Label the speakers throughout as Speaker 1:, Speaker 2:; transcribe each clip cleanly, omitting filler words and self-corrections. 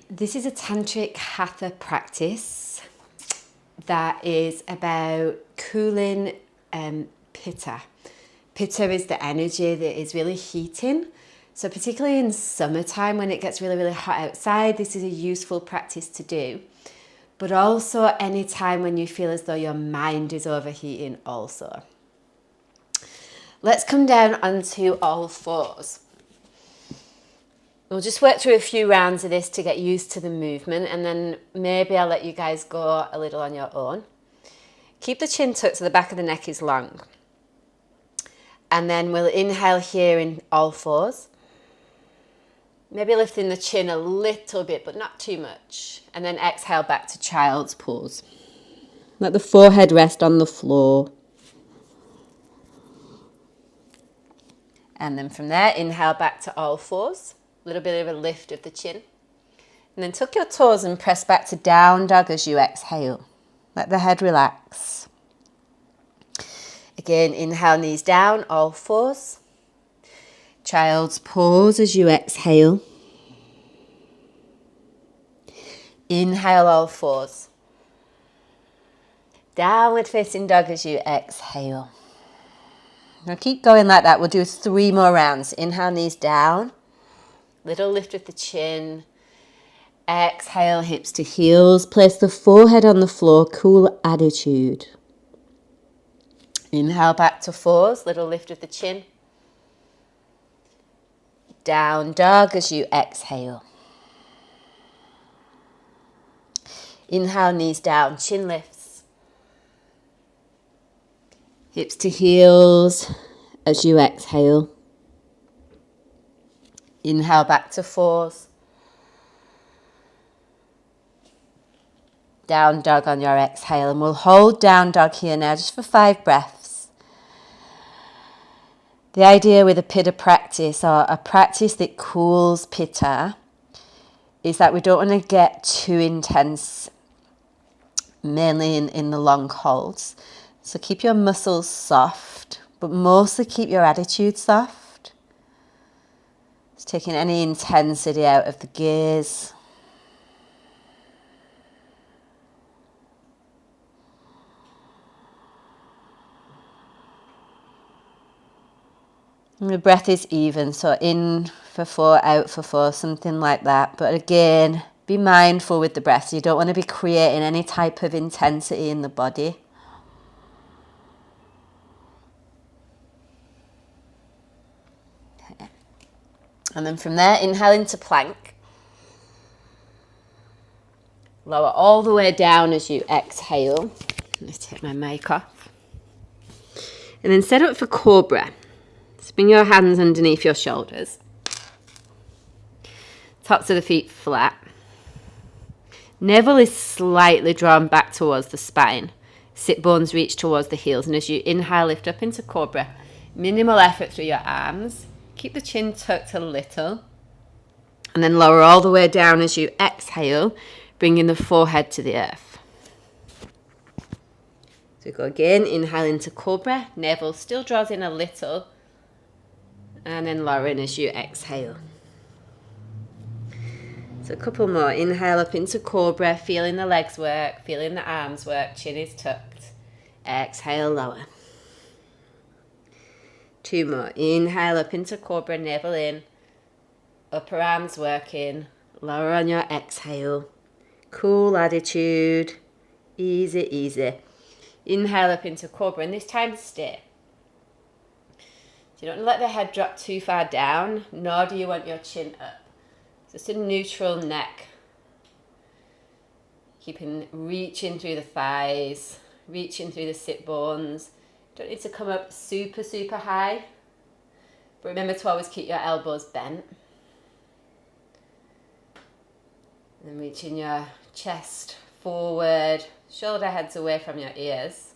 Speaker 1: This is a Tantric Hatha practice that is about cooling Pitta. Pitta is the energy that is really heating. So particularly in summertime when it gets really, really hot outside, this is a useful practice to do. But also any time when you feel as though your mind is overheating also. Let's come down onto all fours. We'll just work through a few rounds of this to get used to the movement, and then maybe I'll let you guys go a little on your own. Keep the chin tucked so the back of the neck is long. And then we'll inhale here in all fours. Maybe lifting the chin a little bit, but not too much. And then exhale back to child's pose. Let the forehead rest on the floor. And then from there, inhale back to all fours. A little bit of a lift of the chin. And then tuck your toes and press back to down dog as you exhale. Let the head relax. Again, inhale, knees down, all fours. Child's pose as you exhale. Inhale, all fours. Downward facing dog as you exhale. Now keep going like that. We'll do 3 more rounds. Inhale, knees down. Little lift with the chin. Exhale, hips to heels. Place the forehead on the floor. Cool attitude. Inhale back to fours. Little lift with the chin. Down dog as you exhale. Inhale, knees down, chin lifts. Hips to heels as you exhale. Inhale back to fours. Down dog on your exhale, and we'll hold down dog here now just for 5 breaths. The idea with a Pitta practice, or a practice that cools Pitta, is that we don't want to get too intense, mainly in the long holds. So keep your muscles soft, but mostly keep your attitude soft. It's taking any intensity out of the gaze. And the breath is even, so in for 4, out for 4, something like that. But again, be mindful with the breath. You don't want to be creating any type of intensity in the body. Okay. And then from there, inhale into plank. Lower all the way down as you exhale. Let's take my mic off. And then set up for cobra. Bring your hands underneath your shoulders. Tops of the feet flat. Navel is slightly drawn back towards the spine. Sit bones reach towards the heels. And as you inhale, lift up into cobra. Minimal effort through your arms. Keep the chin tucked a little. And then lower all the way down as you exhale, bringing the forehead to the earth. So go again, inhale into cobra. Navel still draws in a little. And then lowering as you exhale. So a couple more. Inhale up into cobra, feeling the legs work, feeling the arms work, chin is tucked. Exhale, lower. 2 more. Inhale up into cobra, navel in. Upper arms working. Lower on your exhale. Cool attitude. Easy, easy. Inhale up into cobra, and this time stay. So you don't let the head drop too far down, nor do you want your chin up. Just a neutral neck. Reaching through the thighs, reaching through the sit bones. Don't need to come up super, super high. But remember to always keep your elbows bent. And reaching your chest forward, shoulder heads away from your ears.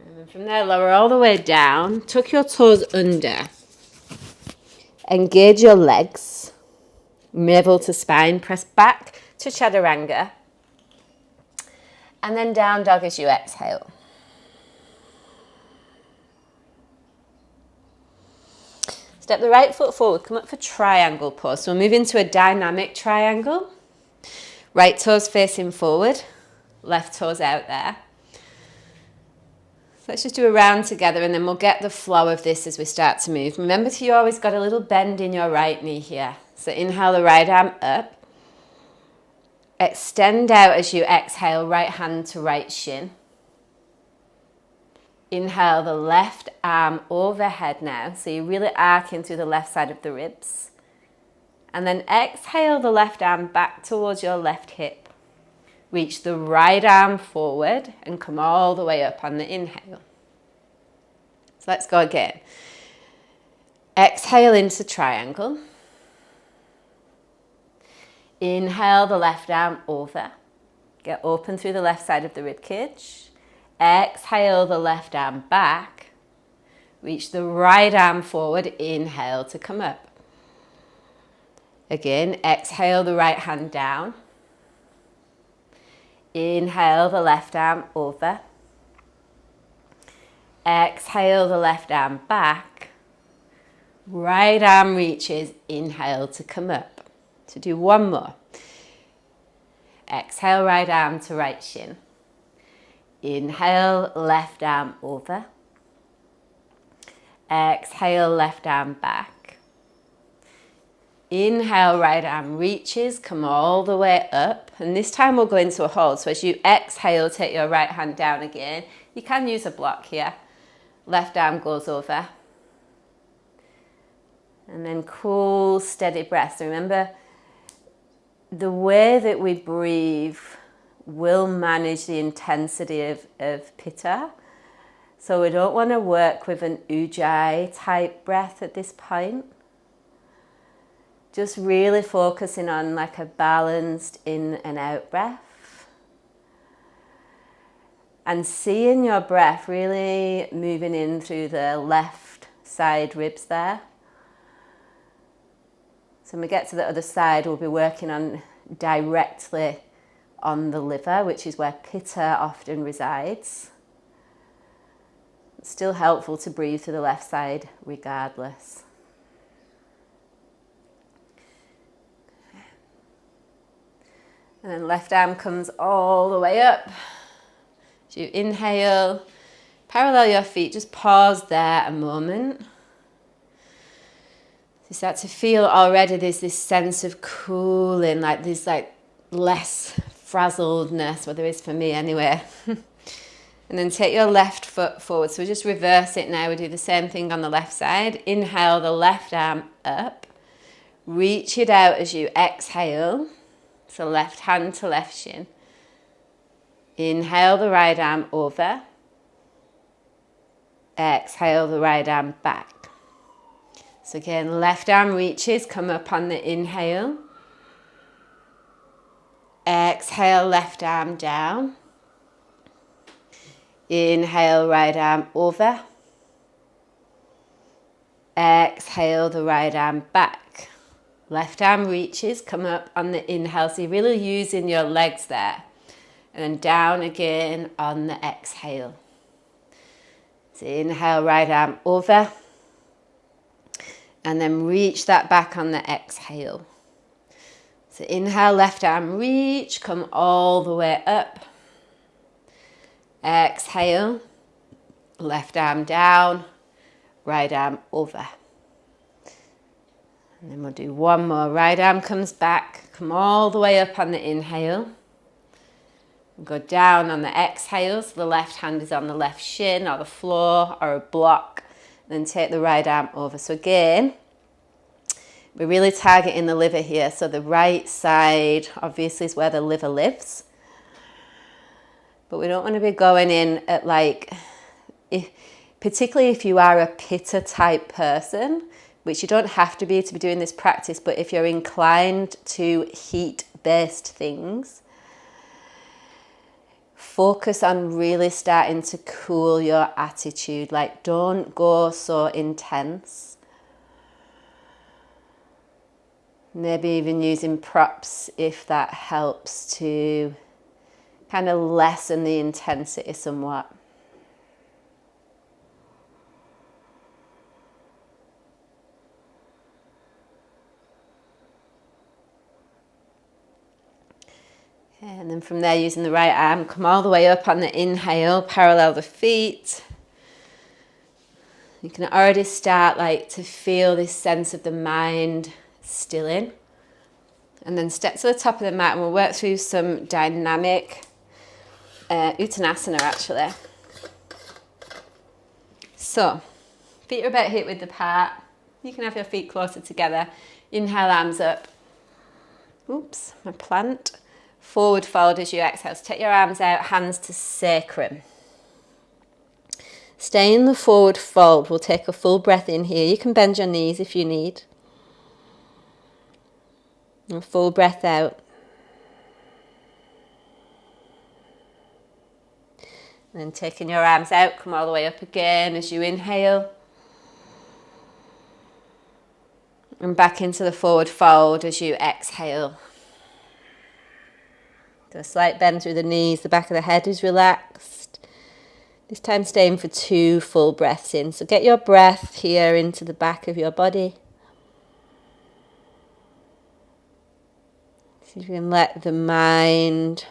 Speaker 1: And then from there, lower all the way down. Tuck your toes under. Engage your legs. Navel to spine. Press back to chaturanga. And then down dog as you exhale. Step the right foot forward, come up for triangle pose. So we'll move into a dynamic triangle. Right toes facing forward, left toes out there. So let's just do a round together and then we'll get the flow of this as we start to move. Remember you always got a little bend in your right knee here. So inhale the right arm up. Extend out as you exhale, right hand to right shin. Inhale the left arm overhead now. So you're really arcing through the left side of the ribs. And then exhale the left arm back towards your left hip. Reach the right arm forward and come all the way up on the inhale. So let's go again. Exhale into triangle. Inhale the left arm over. Get open through the left side of the rib cage. Exhale the left arm back. Reach the right arm forward. Inhale to come up. Again, exhale the right hand down. Inhale the left arm over. Exhale the left arm back. Right arm reaches. Inhale to come up. So do one more. Exhale right arm to right shin. Inhale left arm over. Exhale left arm back. Inhale right arm reaches, come all the way up. And this time we'll go into a hold. So as you exhale, take your right hand down again. You can use a block here. Left arm goes over. And then cool, steady breath. So remember, the way that we breathe will manage the intensity of Pitta. So we don't want to work with an ujjayi type breath at this point. Just really focusing on like a balanced in and out breath. And seeing your breath really moving in through the left side ribs there. So when we get to the other side, we'll be working on directly on the liver, which is where Pitta often resides. It's still helpful to breathe through the left side regardless. And then left arm comes all the way up. As you inhale, parallel your feet, just pause there a moment. You start to feel already there's this sense of cooling, like there's like less frazzledness, well there is for me anyway. And then take your left foot forward. So we just reverse it now. We do the same thing on the left side. Inhale the left arm up. Reach it out as you exhale. So left hand to left shin. Inhale the right arm over. Exhale the right arm back. So again, left arm reaches, come up on the inhale. Exhale, left arm down. Inhale, right arm over. Exhale, the right arm back. Left arm reaches, come up on the inhale. So you're really using your legs there. And then down again on the exhale. So inhale, right arm over. And then reach that back on the exhale. So inhale, left arm reach, come all the way up. Exhale, left arm down, right arm over. And then we'll do one more. Right arm comes back, come all the way up on the inhale. Go down on the exhale, so the left hand is on the left shin or the floor or a block. Then take the right arm over. So again, we're really targeting the liver here. So the right side obviously is where the liver lives. But we don't want to be going in at like, particularly if you are a Pitta type person, which you don't have to be doing this practice, but if you're inclined to heat-based things, focus on really starting to cool your attitude. Like, don't go so intense. Maybe even using props if that helps to kind of lessen the intensity somewhat. And then from there, using the right arm, come all the way up on the inhale, parallel the feet. You can already start to feel this sense of the mind stilling. And then step to the top of the mat and we'll work through some dynamic Uttanasana actually. So, feet are about hip width apart. You can have your feet closer together. Inhale, arms up. Oops, my plant. Forward fold as you exhale. So take your arms out, hands to sacrum. Stay in the forward fold. We'll take a full breath in here. You can bend your knees if you need. A full breath out. And then taking your arms out, come all the way up again as you inhale. And back into the forward fold as you exhale. Do a slight bend through the knees, the back of the head is relaxed. This time staying for 2 full breaths in. So get your breath here into the back of your body. See if you can let the mind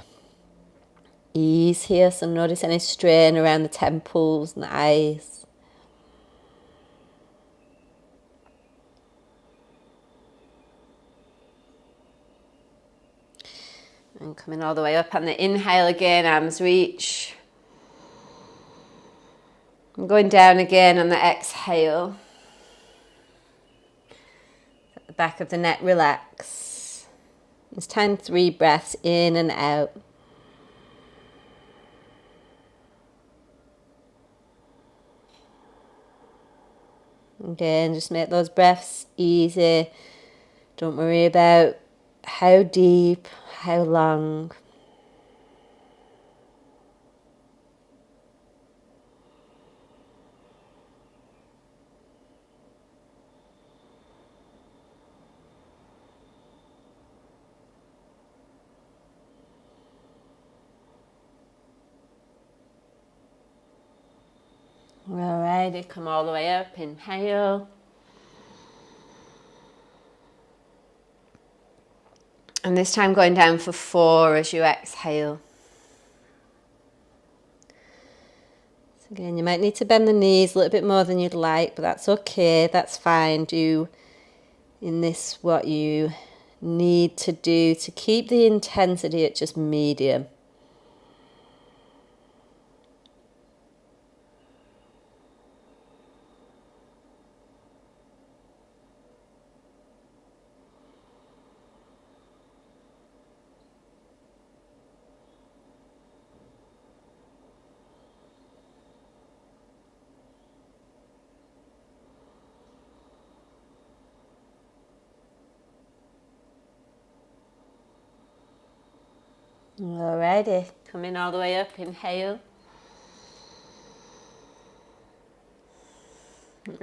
Speaker 1: ease here. So notice any strain around the temples and the eyes. And coming all the way up on the inhale again, arms reach. And going down again on the exhale. Let the back of the neck relax. This time 3 breaths in and out. Again, just make those breaths easy. Don't worry about how deep, how long. Alrighty, come all the way up, inhale. And this time going down for 4 as you exhale. So again, you might need to bend the knees a little bit more than you'd like, but that's okay, that's fine. Do in this what you need to do to keep the intensity at just medium. Alrighty, coming all the way up, inhale.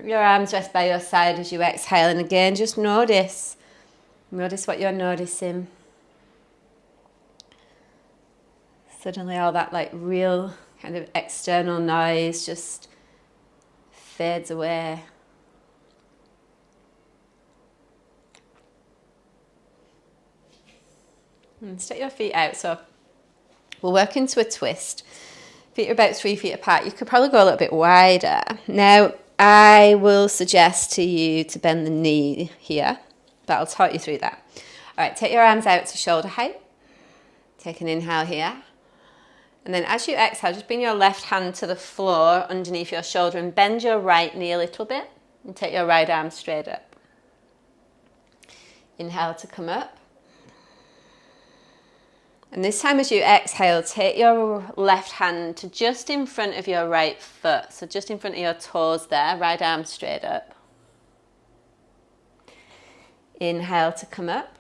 Speaker 1: Your arms rest by your side as you exhale, and again just notice what you're noticing. Suddenly all that real kind of external noise just fades away. And stick your feet out. So we'll work into a twist. Feet are about 3 feet apart. You could probably go a little bit wider. Now, I will suggest to you to bend the knee here, but I'll talk you through that. All right, take your arms out to shoulder height. Take an inhale here. And then as you exhale, just bring your left hand to the floor underneath your shoulder and bend your right knee a little bit. And take your right arm straight up. Inhale to come up. And this time as you exhale, take your left hand to just in front of your right foot. So just in front of your toes there, right arm straight up. Inhale to come up.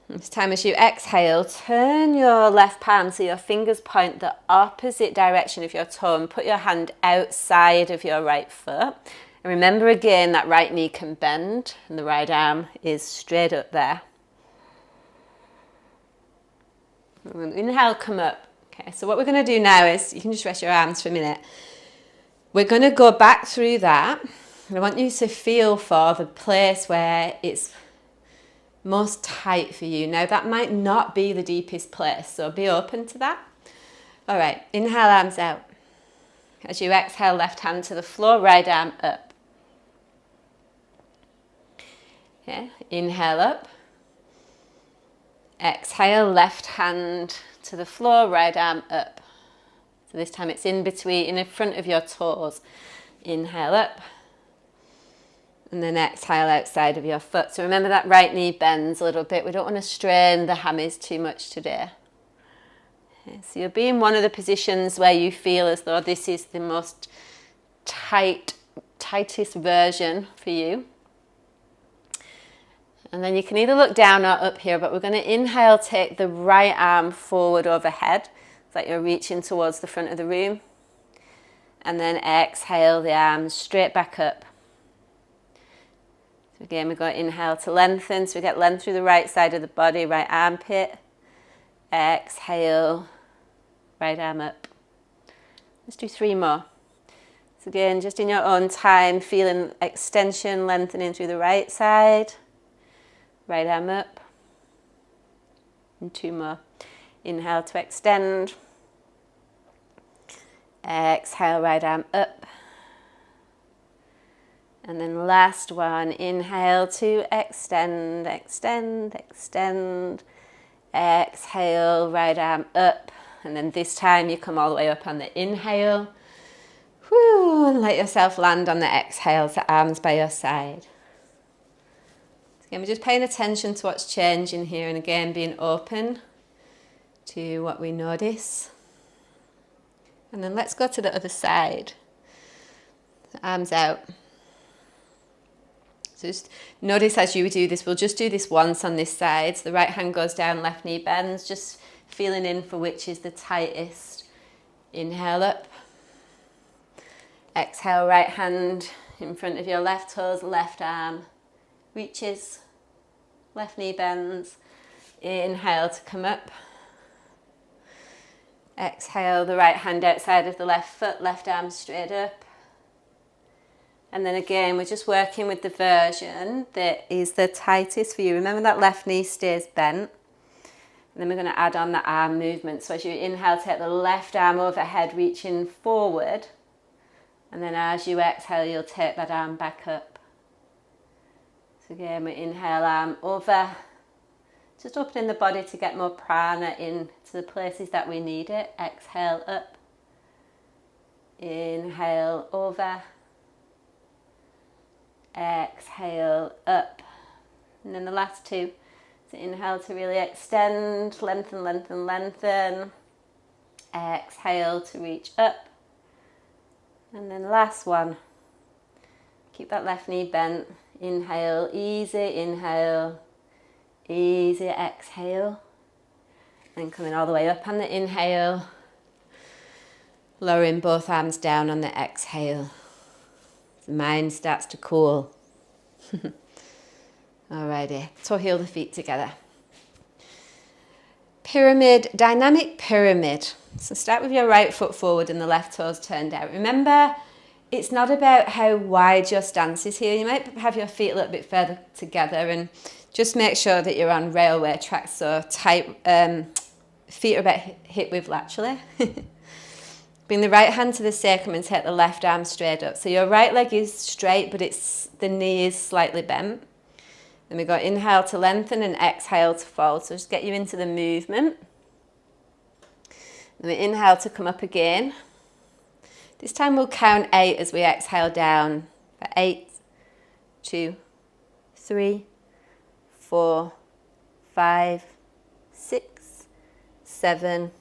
Speaker 1: This time as you exhale, turn your left palm so your fingers point the opposite direction of your toe and put your hand outside of your right foot. And remember again that right knee can bend and the right arm is straight up there. Inhale, come up. Okay, so what we're going to do now is, you can just rest your arms for a minute. We're going to go back through that. And I want you to feel for the place where it's most tight for you. Now that might not be the deepest place, so be open to that. All right, inhale, arms out. As you exhale, left hand to the floor, right arm up. Yeah, inhale up. Exhale, left hand to the floor, right arm up. So this time it's in between, in front of your toes. Inhale up. And then exhale outside of your foot. So remember that right knee bends a little bit. We don't want to strain the hammies too much today. Okay, so you'll be in one of the positions where you feel as though this is the most tightest version for you. And then you can either look down or up here, but we're going to inhale, take the right arm forward overhead. It's like you're reaching towards the front of the room. And then exhale the arms straight back up. So again, we're going to inhale to lengthen. So we get length through the right side of the body, right armpit. Exhale, right arm up. Let's do 3 more. So again, just in your own time, feeling extension, lengthening through the right side. Right arm up. And 2 more. Inhale to extend. Exhale, right arm up. And then last one, inhale to extend, extend, extend. Exhale, right arm up. And then this time you come all the way up on the inhale. Whew, and let yourself land on the exhale, so arms by your side. Again, we're just paying attention to what's changing here, and again being open to what we notice. And then let's go to the other side. Arms out. So just notice as you do this, we'll just do this once on this side. So the right hand goes down, left knee bends, just feeling in for which is the tightest. Inhale up. Exhale, right hand in front of your left toes, left arm reaches, left knee bends. Inhale to come up. Exhale, the right hand outside of the left foot, left arm straight up. And then again, we're just working with the version that is the tightest for you. Remember that left knee stays bent. And then we're going to add on the arm movement. So as you inhale, take the left arm overhead, reaching forward. And then as you exhale, you'll take that arm back up. So again, we inhale, arm over. Just opening the body to get more prana into the places that we need it. Exhale, up. Inhale, over. Exhale, up. And then the last 2. So inhale to really extend, lengthen, lengthen, lengthen. Exhale to reach up. And then last one. Keep that left knee bent. Inhale, easy, inhale, easy, exhale. And coming all the way up on the inhale. Lowering both arms down on the exhale. The mind starts to cool. Alrighty, toe heel the feet together. Pyramid, dynamic pyramid. So start with your right foot forward and the left toes turned out. Remember, it's not about how wide your stance is here. You might have your feet a little bit further together and just make sure that you're on railway tracks, so tight, feet are about hip width laterally. Bring the right hand to the sacrum and take the left arm straight up. So your right leg is straight, but the knee is slightly bent. Then we go inhale to lengthen and exhale to fold. So just get you into the movement. Then we inhale to come up again. This time we'll count 8 as we exhale down. For 8, 2, 3, 4, 5, 6, 7,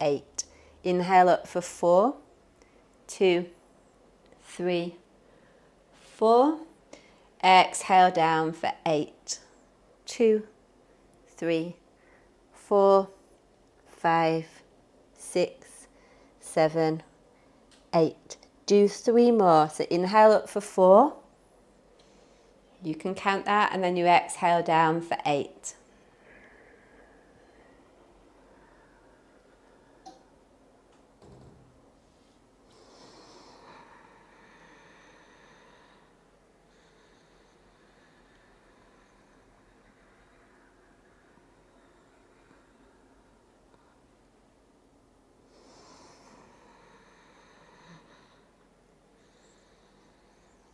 Speaker 1: 8. Inhale up for 4, 2, 3, 4. Exhale down for 8, 2, 3, 4, 5, 6, 7, 8. Do 3 more. So inhale up for 4. You can count that, and then you exhale down for 8.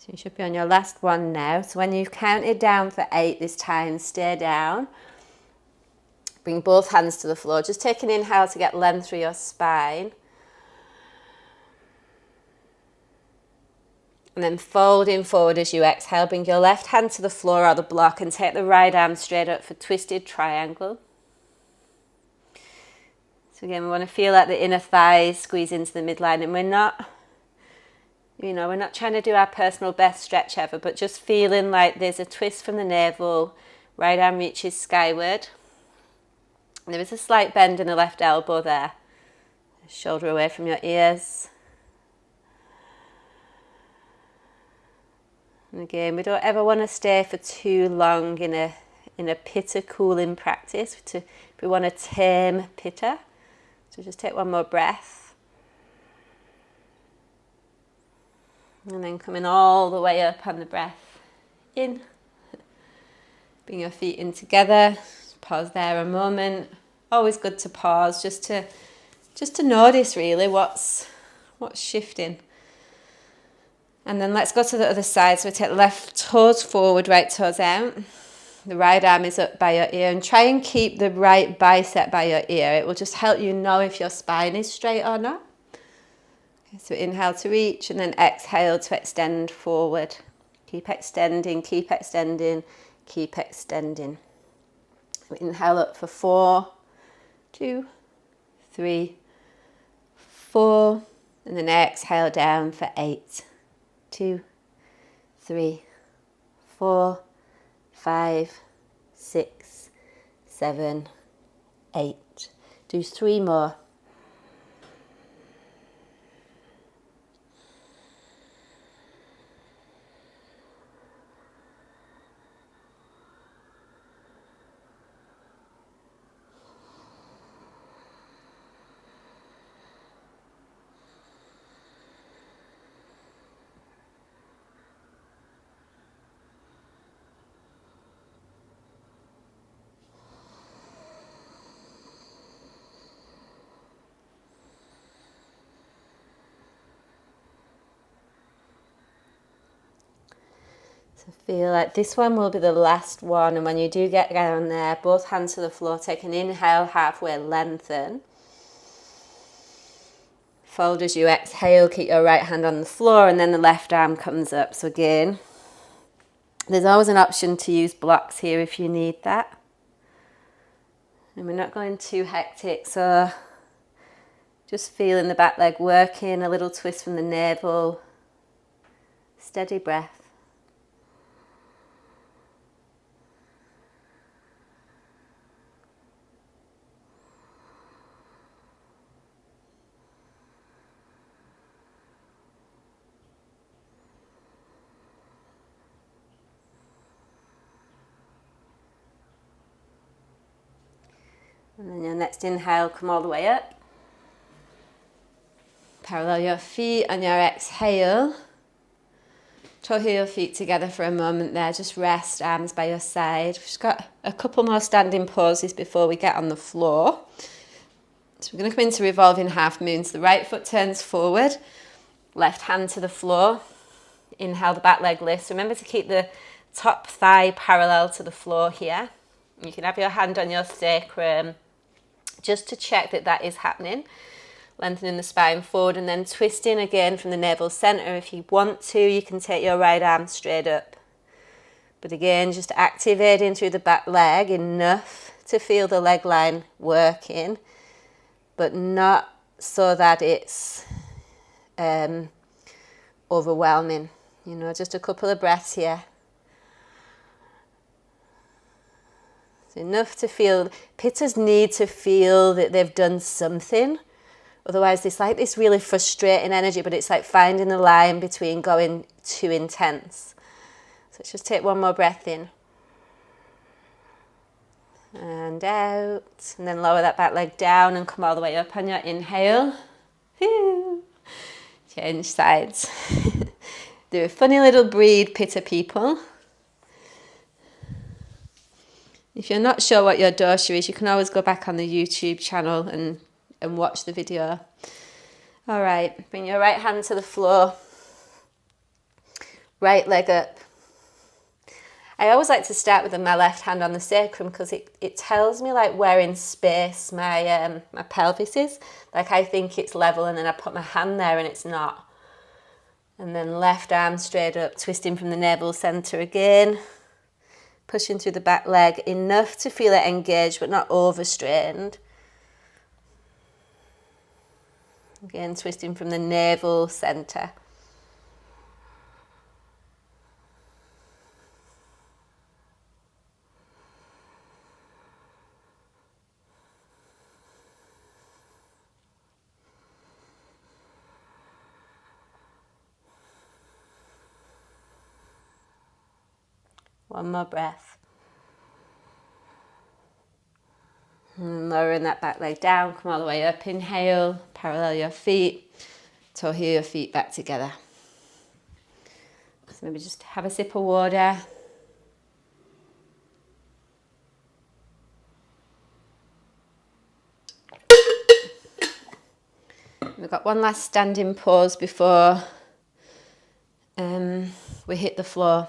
Speaker 2: So you should be on your last one now. So when you've counted down for 8 this time, stay down. Bring both hands to the floor. Just take an inhale to get length through your spine. And then folding forward as you exhale. Bring your left hand to the floor or the block and take the right arm straight up for twisted triangle. So again, we want to feel like the inner thighs squeeze into the midline, and we're not trying to do our personal best stretch ever, but just feeling like there's a twist from the navel, right arm reaches skyward. And there is a slight bend in the left elbow there. Shoulder away from your ears. And again, we don't ever want to stay for too long in a Pitta cooling practice. We want to tame Pitta. So just take one more breath. And then coming all the way up on the breath in. Bring your feet in together. Pause there a moment. Always good to pause just to notice really what's shifting. And then let's go to the other side. So we take left toes forward, right toes out. The right arm is up by your ear, and try and keep the right bicep by your ear. It will just help you know if your spine is straight or not. Okay, so inhale to reach, and then exhale to extend forward. Keep extending, keep extending, keep extending. So inhale up for 4, 2, 3, 4, and then exhale down for 8, 2, 3, 4, 5, 6, 7, 8. Do 3 more. So feel like this one will be the last one, and when you do get down there, both hands to the floor, take an inhale, halfway lengthen. Fold as you exhale, keep your right hand on the floor, and then the left arm comes up. So again, there's always an option to use blocks here if you need that. And we're not going too hectic, so just feeling the back leg working, a little twist from the navel, steady breath. And then your next inhale, come all the way up. Parallel your feet on your exhale. Toe heel feet together for a moment there. Just rest, arms by your side. We've just got a couple more standing poses before we get on the floor. So we're going to come into revolving half moon. So the right foot turns forward, left hand to the floor. Inhale, the back leg lifts. Remember to keep the top thigh parallel to the floor here. You can have your hand on your sacrum just to check that that is happening. Lengthening the spine forward and then twisting again from the navel center. If you want to, you can take your right arm straight up. But again, just activating through the back leg enough to feel the leg line working, but not so that it's overwhelming. You know, just a couple of breaths here. Enough to feel, Pittas need to feel that they've done something. Otherwise, it's like this really frustrating energy, but it's like finding the line between going too intense. So let's just take one more breath in. And out. And then lower that back leg down and come all the way up on your inhale. Change sides. They're a funny little breed, Pitta people. If you're not sure what your dosha is, you can always go back on the YouTube channel and watch the video. All right, bring your right hand to the floor. Right leg up. I always like to start with my left hand on the sacrum because it tells me like where in space my my pelvis is. Like I think it's level and then I put my hand there and it's not. And then left arm straight up, twisting from the navel centre again. Pushing through the back leg enough to feel it engaged but not overstrained. Again, twisting from the navel centre. One more breath. And lowering that back leg down, come all the way up. Inhale, parallel your feet, toe heel your feet back together. So maybe just have a sip of water. We've got one last standing pose before we hit the floor.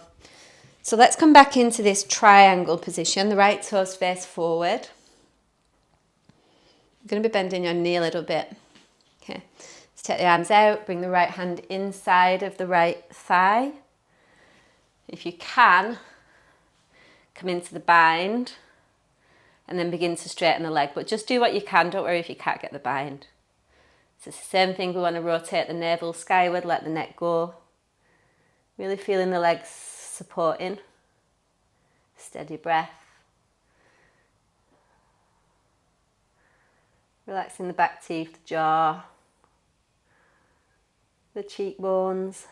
Speaker 2: So let's come back into this triangle position. The right toes face forward. You're going to be bending your knee a little bit. Okay, let's take the arms out, bring the right hand inside of the right thigh. If you can, come into the bind and then begin to straighten the leg. But just do what you can, don't worry if you can't get the bind. So it's the same thing, we want to rotate the navel skyward, let the neck go. Really feeling the legs supporting. Steady breath. Relaxing the back teeth, the jaw, the cheekbones.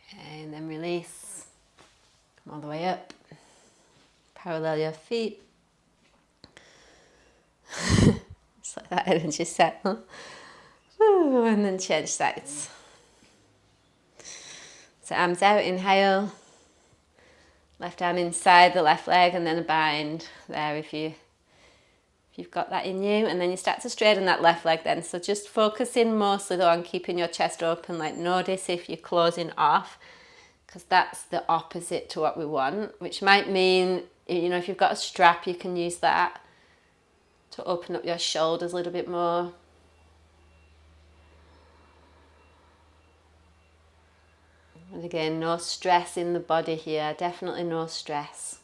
Speaker 2: Okay, and then release. Come all the way up. Parallel your feet. Just let that energy settle. And then change sides. So arms out, inhale. Left arm inside the left leg and then a bind there if you've got that in you. And then you start to straighten that left leg then. So just focusing mostly though on keeping your chest open. Like notice if you're closing off, because that's the opposite to what we want, which might mean, you know, if you've got a strap, you can use that to open up your shoulders a little bit more. And again, no stress in the body here, definitely no stress.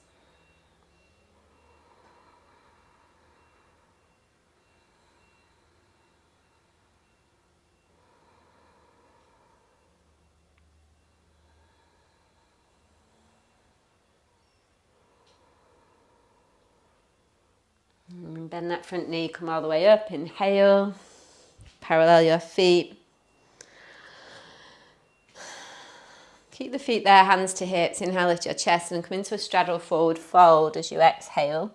Speaker 2: And bend that front knee, come all the way up, inhale, parallel your feet. Keep the feet there, hands to hips, inhale, lift your chest and come into a straddle forward fold as you exhale.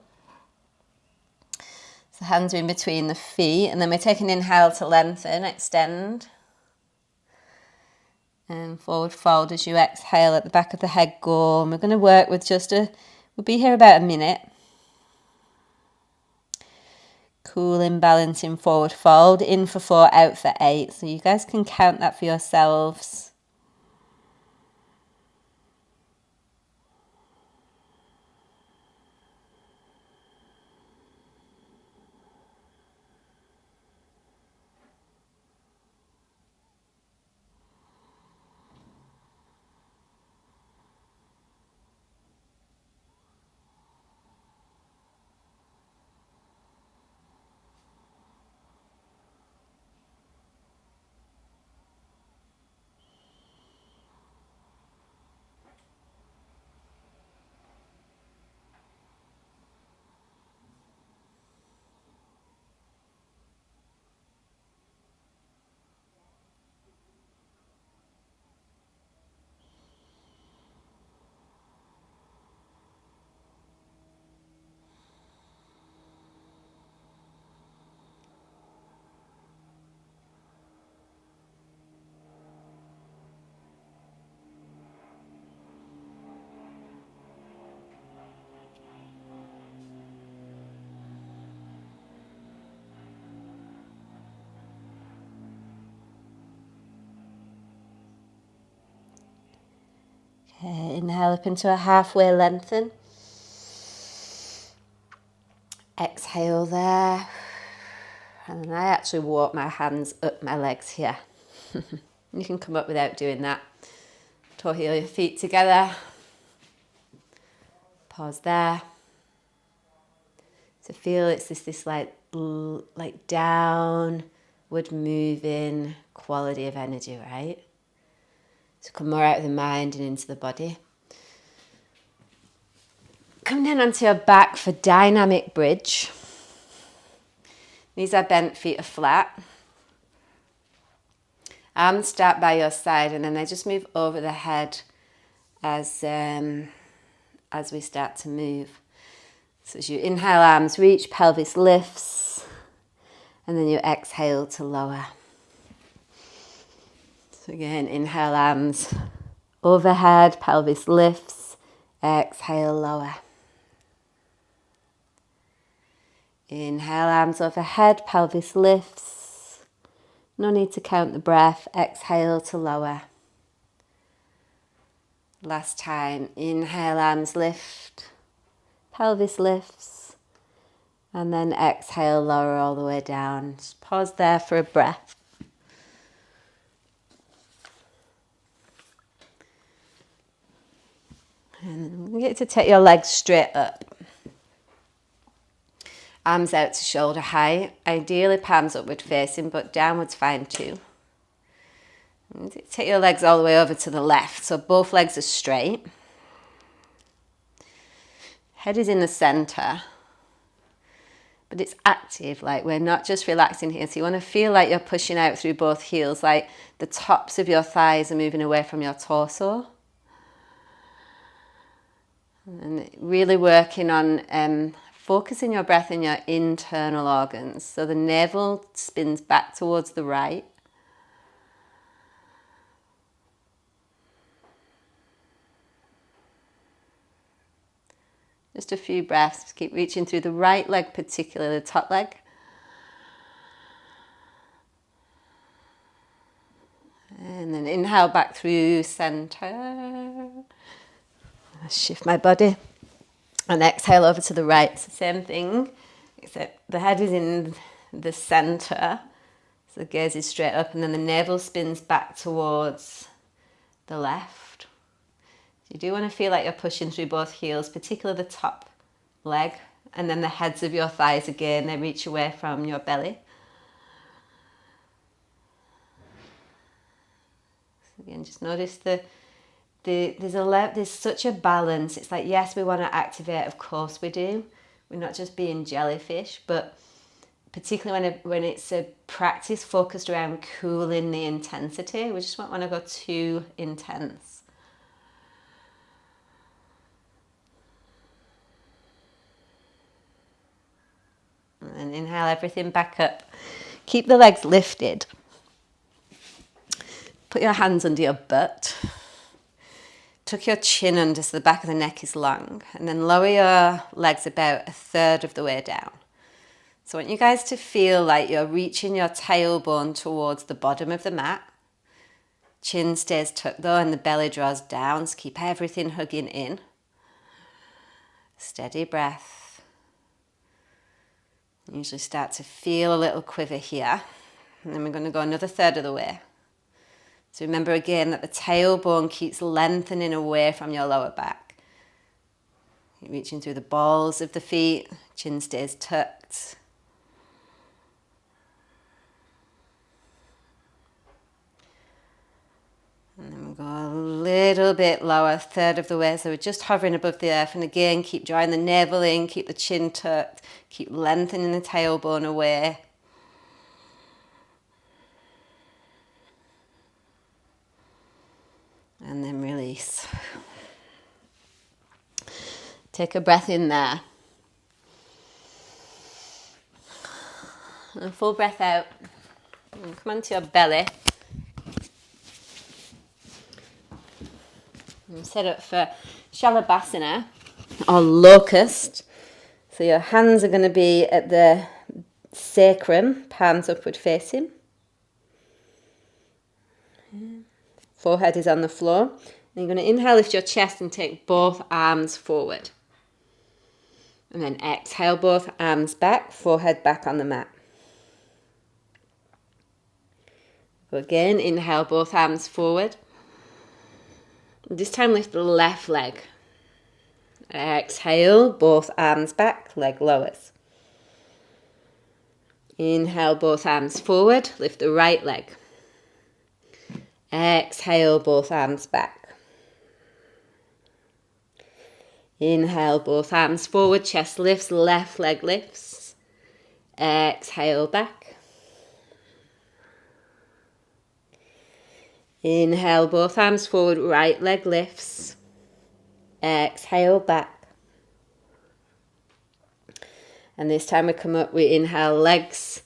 Speaker 2: So hands are in between the feet and then we're taking an inhale to lengthen, extend. And forward fold as you exhale, at the back of the head go. And we're going to work with we'll be here about a minute. Cooling, balancing, forward fold, in for 4, out for 8. So you guys can count that for yourselves. Inhale up into a halfway lengthen. Exhale there. And then I actually walk my hands up my legs here. You can come up without doing that. Toe heel your feet together. Pause there. So feel it's this like downward moving quality of energy, right? So come more out of the mind and into the body. Come down onto your back for dynamic bridge. Knees are bent, feet are flat. Arms start by your side and then they just move over the head as we start to move. So as you inhale, arms reach, pelvis lifts, and then you exhale to lower. So again, inhale, arms overhead, pelvis lifts, exhale, lower. Inhale, arms overhead, pelvis lifts. No need to count the breath. Exhale to lower. Last time. Inhale, arms lift, pelvis lifts. And then exhale, lower all the way down. Just pause there for a breath. And you get to take your legs straight up. Arms out to shoulder height, ideally palms upward facing, but downward's fine too. And take your legs all the way over to the left, so both legs are straight. Head is in the center, but it's active, like we're not just relaxing here. So you want to feel like you're pushing out through both heels, like the tops of your thighs are moving away from your torso. And really working on focusing your breath in your internal organs. So the navel spins back towards the right. Just a few breaths. Keep reaching through the right leg, particularly the top leg. And then inhale back through center. Shift my body. And exhale over to the right. It's the same thing, except the head is in the center. So the gaze is straight up and then the navel spins back towards the left. You do want to feel like you're pushing through both heels, particularly the top leg. And then the heads of your thighs again, they reach away from your belly. So again, just notice there's such a balance. It's like, yes, we want to activate, of course we do. We're not just being jellyfish, but particularly when it's a practice focused around cooling the intensity, we just won't want to go too intense. And then inhale everything back up. Keep the legs lifted. Put your hands under your butt. Tuck your chin under so the back of the neck is long. And then lower your legs about a third of the way down. So I want you guys to feel like you're reaching your tailbone towards the bottom of the mat. Chin stays tucked though and the belly draws down. So keep everything hugging in. Steady breath. Usually start to feel a little quiver here. And then we're going to go another third of the way. So remember again that the tailbone keeps lengthening away from your lower back. You're reaching through the balls of the feet, chin stays tucked. And then we'll go a little bit lower, third of the way. So we're just hovering above the earth. And again, keep drawing the navel in, keep the chin tucked, keep lengthening the tailbone away. And then release. Take a breath in there. And a full breath out. And come onto your belly. And set up for Shalabhasana or locust. So your hands are going to be at the sacrum, palms upward facing. Forehead is on the floor. Then you're going to inhale, lift your chest and take both arms forward. And then exhale, both arms back, forehead back on the mat. Go again, inhale, both arms forward. This time lift the left leg. Exhale, both arms back, leg lowers. Inhale, both arms forward, lift the right leg. Exhale, both arms back. Inhale, both arms forward, chest lifts, left leg lifts. Exhale, back. Inhale, both arms forward, right leg lifts. Exhale, back. And this time we come up, we inhale, legs,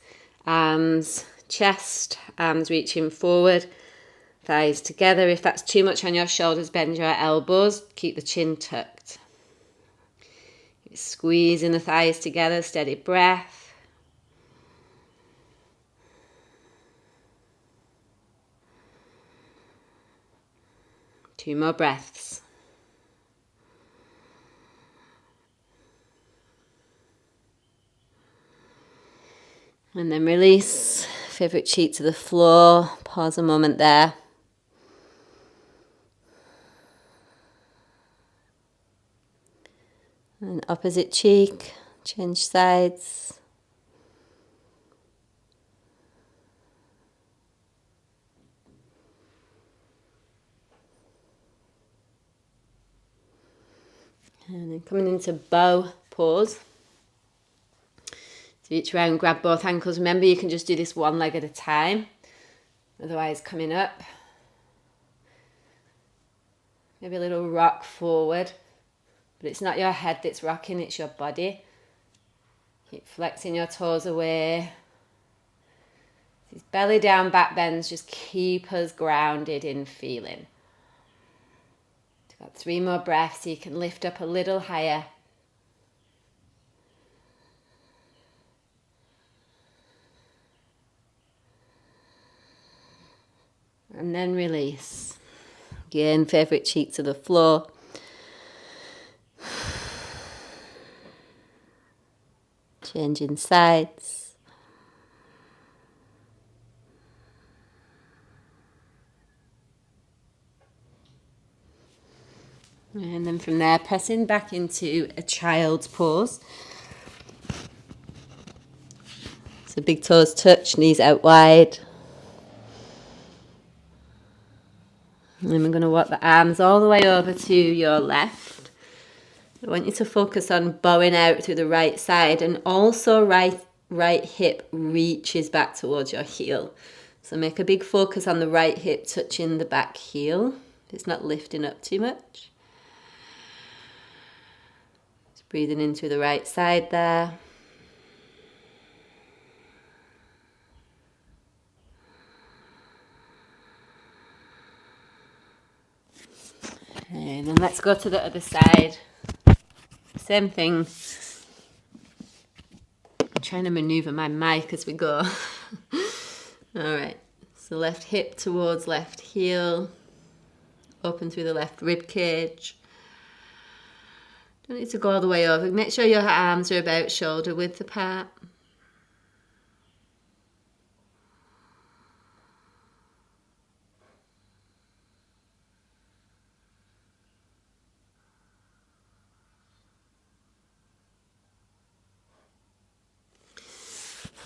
Speaker 2: arms, chest, arms reaching forward, thighs together. If that's too much on your shoulders, bend your elbows, keep the chin tucked. Squeezing the thighs together, steady breath. Two more breaths. And then release, favourite cheek to the floor, pause a moment there. And opposite cheek, change sides. And then coming into bow pose. So each round, grab both ankles. Remember, you can just do this one leg at a time. Otherwise, coming up. Maybe a little rock forward. But it's not your head that's rocking, it's your body. Keep flexing your toes away. These belly down back bends just keep us grounded in feeling. We've got 3 more breaths so you can lift up a little higher. And then release. Again, favourite cheek to the floor. Changing sides. And then from there, pressing back into a child's pose. So big toes touch, knees out wide. And then we're going to walk the arms all the way over to your left. I want you to focus on bowing out through the right side, and also right hip reaches back towards your heel. So make a big focus on the right hip touching the back heel. It's not lifting up too much. Just breathing in through the right side there. And then let's go to the other side. Same thing. I'm trying to maneuver my mic as we go. Alright, so left hip towards left heel. Open through the left rib cage. Don't need to go all the way over. Make sure your arms are about shoulder width apart.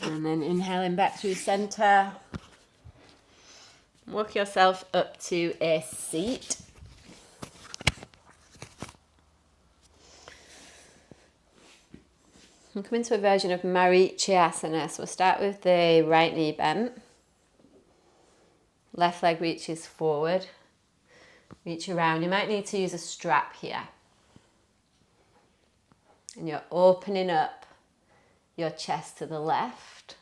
Speaker 2: And then inhaling back through center. Work yourself up to a seat. And come into a version of Marichasana. So we'll start with the right knee bent. Left leg reaches forward. Reach around. You might need to use a strap here. And you're opening up your chest to the left.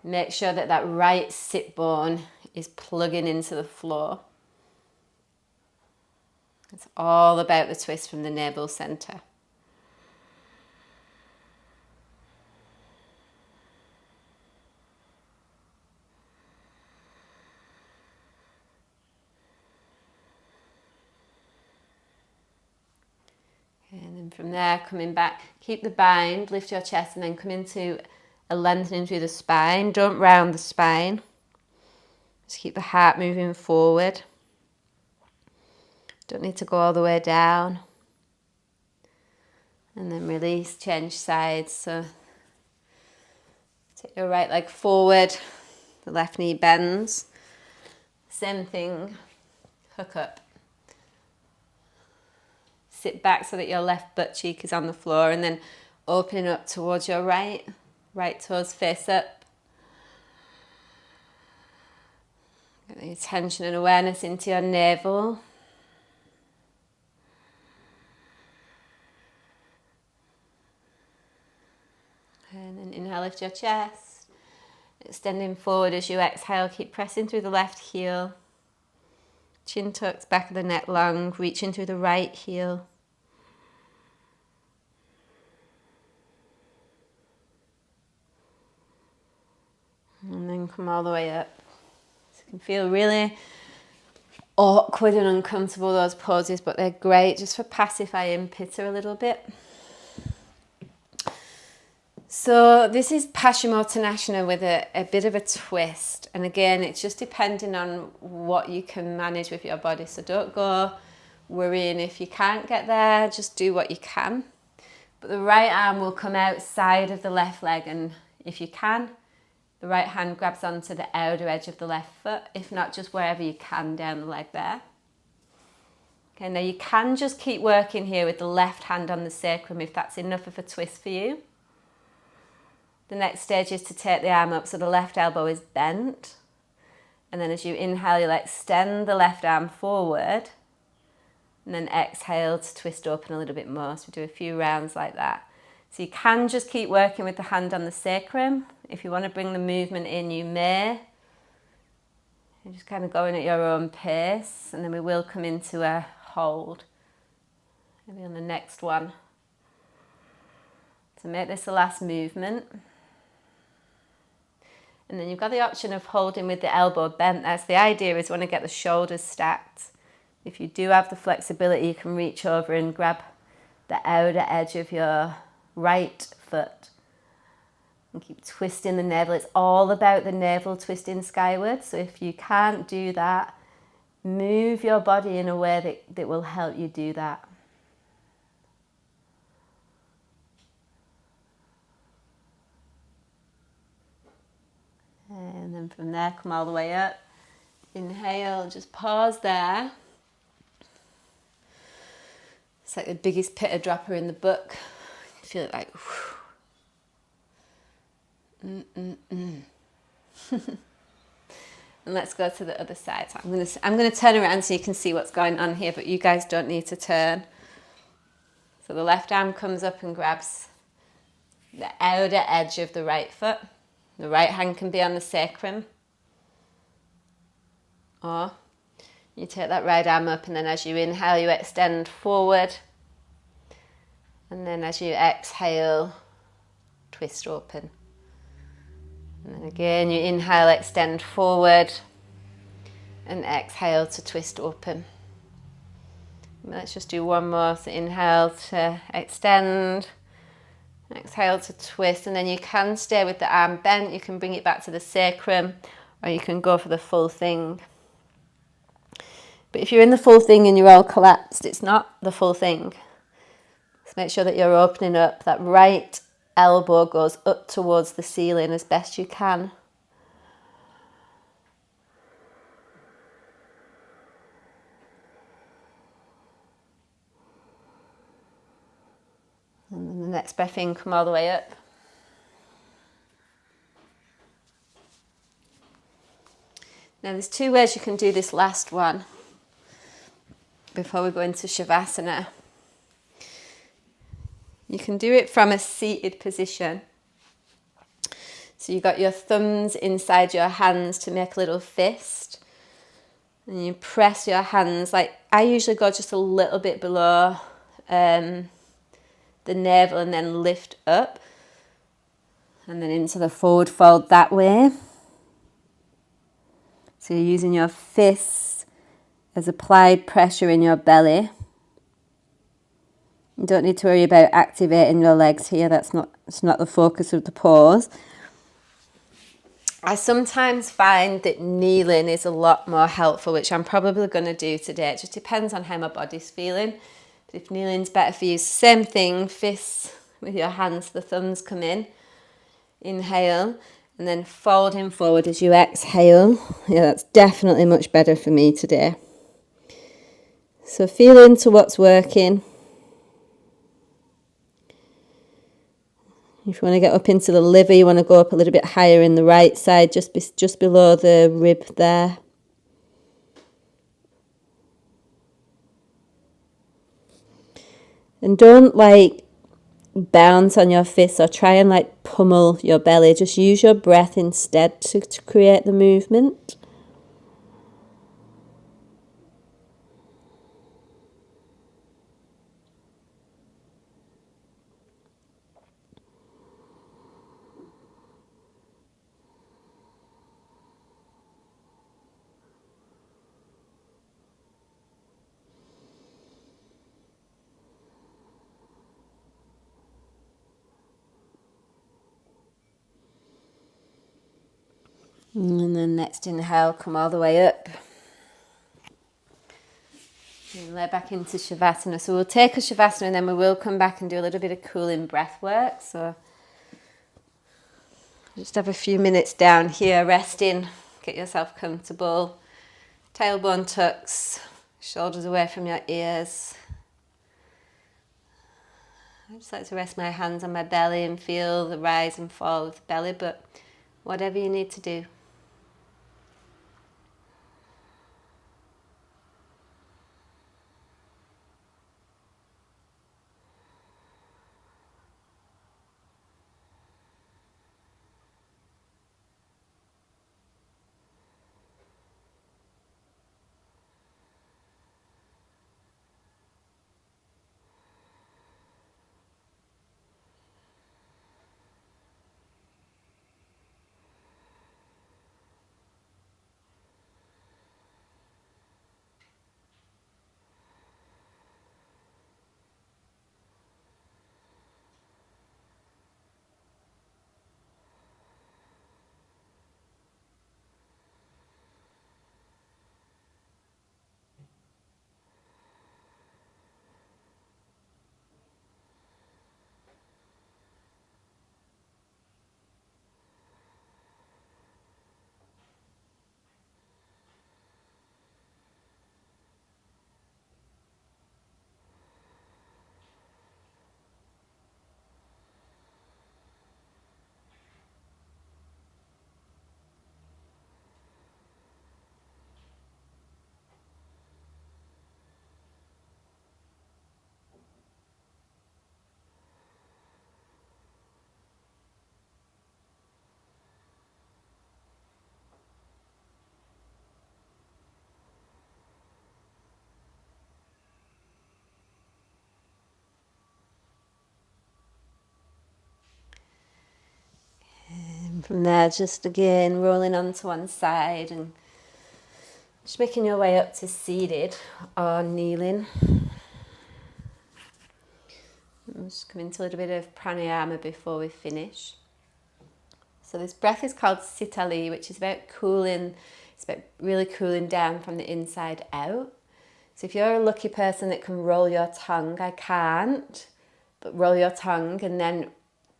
Speaker 2: Make sure that that right sit bone is plugging into the floor. It's all about the twist from the navel center. And from there, coming back, keep the bind, lift your chest, and then come into a lengthening through the spine. Don't round the spine. Just keep the heart moving forward. Don't need to go all the way down. And then release, change sides. So take your right leg forward, the left knee bends. Same thing, hook up. Sit back so that your left butt cheek is on the floor, and then opening up towards your right toes face up. Get the attention and awareness into your navel. And then inhale, lift your chest. Extending forward as you exhale, keep pressing through the left heel. Chin tucks, back of the neck long, reaching through the right heel. And then come all the way up. So you can feel really awkward and uncomfortable, those poses, but they're great just for pacifying Pitta a little bit. So this is Paschimottanasana with a bit of a twist. And again, it's just depending on what you can manage with your body. So don't go worrying if you can't get there, just do what you can. But the right arm will come outside of the left leg, and if you can, the right hand grabs onto the outer edge of the left foot. If not, just wherever you can down the leg there. Okay, now you can just keep working here with the left hand on the sacrum if that's enough of a twist for you. The next stage is to take the arm up so the left elbow is bent. And then as you inhale, you'll extend the left arm forward. And then exhale to twist open a little bit more. So we do a few rounds like that. So you can just keep working with the hand on the sacrum. If you want to bring the movement in, you may. You're just kind of going at your own pace. And then we will come into a hold. Maybe on the next one. So make this the last movement. And then you've got the option of holding with the elbow bent. That's the idea, is you want to get the shoulders stacked. If you do have the flexibility, you can reach over and grab the outer edge of your right foot. And keep twisting the navel. It's all about the navel twisting skyward. So if you can't do that, move your body in a way that will help you do that. And then from there, come all the way up. Inhale, just pause there. It's like the biggest Pitta dropper in the book. You feel it like, And let's go to the other side. So I'm gonna turn around so you can see what's going on here, but you guys don't need to turn. So the left arm comes up and grabs the outer edge of the right foot. The right hand can be on the sacrum. Or you take that right arm up, and then as you inhale, you extend forward. And then as you exhale, twist open. And then again, you inhale, extend forward. And exhale to twist open. Let's just do one more. So inhale to extend. Exhale to twist, and then you can stay with the arm bent. You can bring it back to the sacrum, or you can go for the full thing. But if you're in the full thing and you're all collapsed, it's not the full thing. So make sure that you're opening up. That right elbow goes up towards the ceiling as best you can. And then the next breath in, come all the way up. Now there's two ways you can do this last one before we go into Shavasana. You can do it from a seated position. So you've got your thumbs inside your hands to make a little fist. And you press your hands, like I usually go just a little bit below the navel, and then lift up and then into the forward fold that way. So you're using your fists as applied pressure in your belly. You don't need to worry about activating your legs here. It's not the focus of the pose. I sometimes find that kneeling is a lot more helpful, which I'm probably going to do today. It just depends on how my body's feeling. But if kneeling's better for you, same thing, fists with your hands, the thumbs come in. Inhale, and then folding forward as you exhale. Yeah, that's definitely much better for me today. So feel into what's working. If you want to get up into the liver, you want to go up a little bit higher in the right side, just below the rib there. And don't bounce on your fists or try and pummel your belly. Just use your breath instead to create the movement. And then next inhale, come all the way up. And lay back into Shavasana. So we'll take a Shavasana and then we will come back and do a little bit of cooling breath work. So just have a few minutes down here, resting, get yourself comfortable. Tailbone tucks, shoulders away from your ears. I just like to rest my hands on my belly and feel the rise and fall of the belly, but whatever you need to do. From there, just again rolling onto one side and just making your way up to seated or kneeling. I'm just coming to a little bit of pranayama before we finish. So this breath is called Sitali, which is about cooling. It's about really cooling down from the inside out. So if you're a lucky person that can roll your tongue, I can't, but roll your tongue and then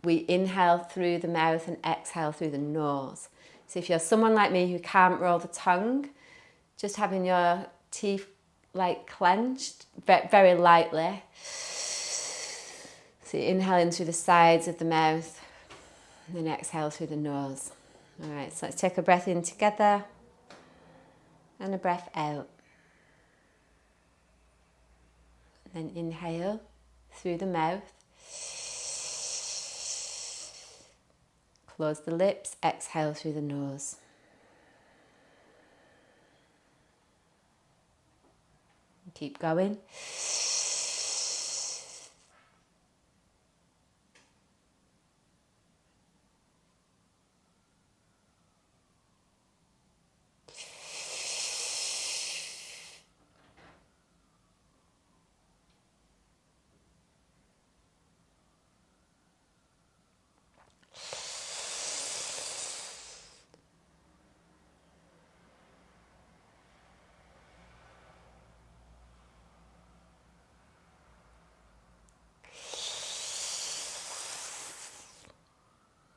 Speaker 2: we inhale through the mouth and exhale through the nose. So if you're someone like me who can't roll the tongue, just having your teeth clenched very lightly. So you're inhaling through the sides of the mouth and then exhale through the nose. All right, so let's take a breath in together and a breath out. And then inhale through the mouth. Close the lips, exhale through the nose. Keep going.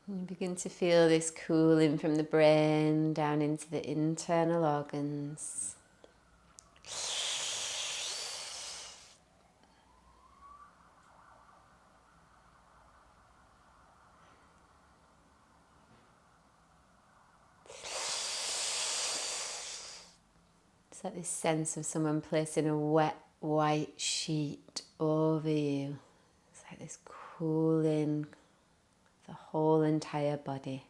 Speaker 1: You begin to feel this cooling from the brain down into the internal organs. It's like this sense of someone placing a wet white sheet over you. It's like this cooling the whole entire body.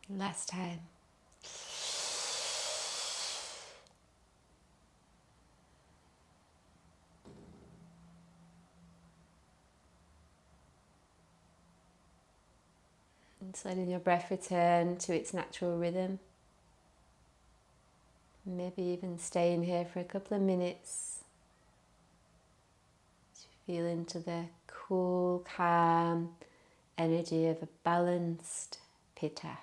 Speaker 1: Last time. And so letting your breath return to its natural rhythm. Maybe even staying here for a couple of minutes. To feel into the cool, calm energy of a balanced Pitta.